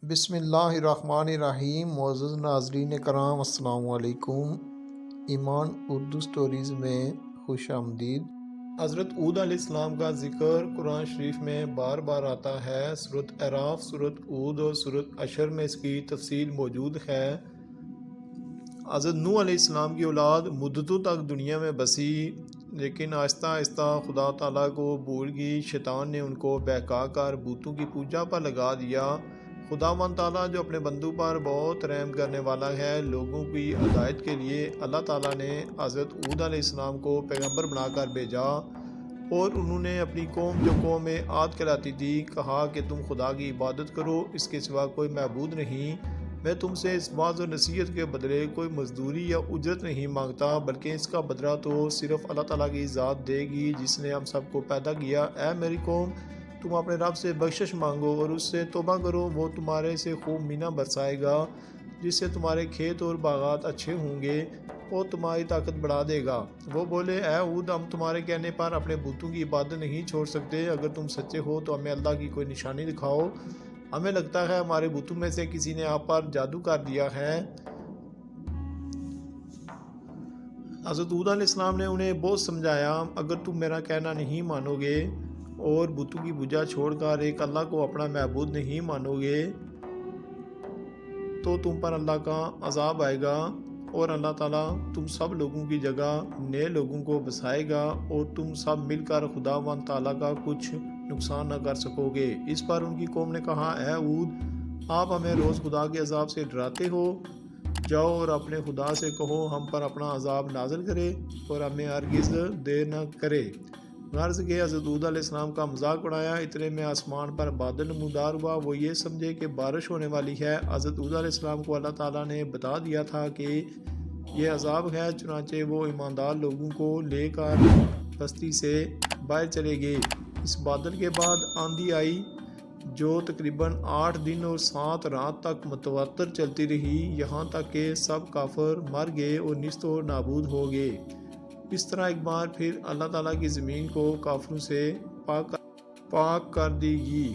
بسم اللہ الرحمن الرحیم۔ معزز ناظرین کرام، السلام علیکم۔ ایمان اردو سٹوریز میں خوش آمدید۔ حضرت عود علیہ السلام کا ذکر قرآن شریف میں بار بار آتا ہے۔ سورۃ اعراف، سورۃ عود اور سورۃ حشر میں اس کی تفصیل موجود ہے۔ حضرت نوح علیہ السلام کی اولاد مدتوں تک دنیا میں بسی، لیکن آہستہ آہستہ خدا تعالیٰ کو بھول گئی۔ شیطان نے ان کو بہکا کر بتوں کی پوجا پر لگا دیا۔ خداوند تعالیٰ جو اپنے بندوں پر بہت رحم کرنے والا ہے، لوگوں کی ہدایت کے لیے اللہ تعالیٰ نے حضرت عود علیہ السلام کو پیغمبر بنا کر بھیجا، اور انہوں نے اپنی قوم جو قوم عاد کہلاتی تھی کہا کہ تم خدا کی عبادت کرو، اس کے سوا کوئی معبود نہیں۔ میں تم سے اس واعظ و نصیحت کے بدلے کوئی مزدوری یا اجرت نہیں مانگتا، بلکہ اس کا بدلہ تو صرف اللہ تعالیٰ کی ذات دے گی جس نے ہم سب کو پیدا کیا۔ اے میری قوم، تم اپنے رب سے بخشش مانگو اور اس سے توبہ کرو، وہ تمہارے سے خوب مینا برسائے گا، جس سے تمہارے کھیت اور باغات اچھے ہوں گے اور تمہاری طاقت بڑھا دے گا۔ وہ بولے، اے عود، ہم تمہارے کہنے پر اپنے بتوں کی عبادت نہیں چھوڑ سکتے۔ اگر تم سچے ہو تو ہمیں اللہ کی کوئی نشانی دکھاؤ۔ ہمیں لگتا ہے ہمارے بتوں میں سے کسی نے آپ پر جادو کر دیا ہے۔ حضرت عود علیہ السلام نے انہیں بہت سمجھایا، اگر تم میرا کہنا نہیں مانو گے اور بتوں کی پوجا چھوڑ کر ایک اللہ کو اپنا معبود نہیں مانو گے تو تم پر اللہ کا عذاب آئے گا، اور اللہ تعالیٰ تم سب لوگوں کی جگہ نئے لوگوں کو بسائے گا اور تم سب مل کر خداوند تعالیٰ کا کچھ نقصان نہ کر سکو گے۔ اس پر ان کی قوم نے کہا، اے عود، آپ ہمیں روز خدا کے عذاب سے ڈراتے ہو۔ جاؤ اور اپنے خدا سے کہو ہم پر اپنا عذاب نازل کرے اور ہمیں ہرگز دیر نہ کرے۔ غرض کہ حضرت عود علیہ السلام کا مذاق اڑایا۔ اتنے میں آسمان پر بادل نمودار ہوا، وہ یہ سمجھے کہ بارش ہونے والی ہے۔ حضرت عود علیہ السلام کو اللہ تعالیٰ نے بتا دیا تھا کہ یہ عذاب ہے، چنانچہ وہ ایماندار لوگوں کو لے کر بستی سے باہر چلے گئے۔ اس بادل کے بعد آندھی آئی جو تقریباً 8 دن اور 7 رات تک متواتر چلتی رہی، یہاں تک کہ سب کافر مر گئے اور نیست و نابود ہو گئے۔ اس طرح ایک بار پھر اللہ تعالیٰ کی زمین کو کافروں سے پاک کر دی گئی۔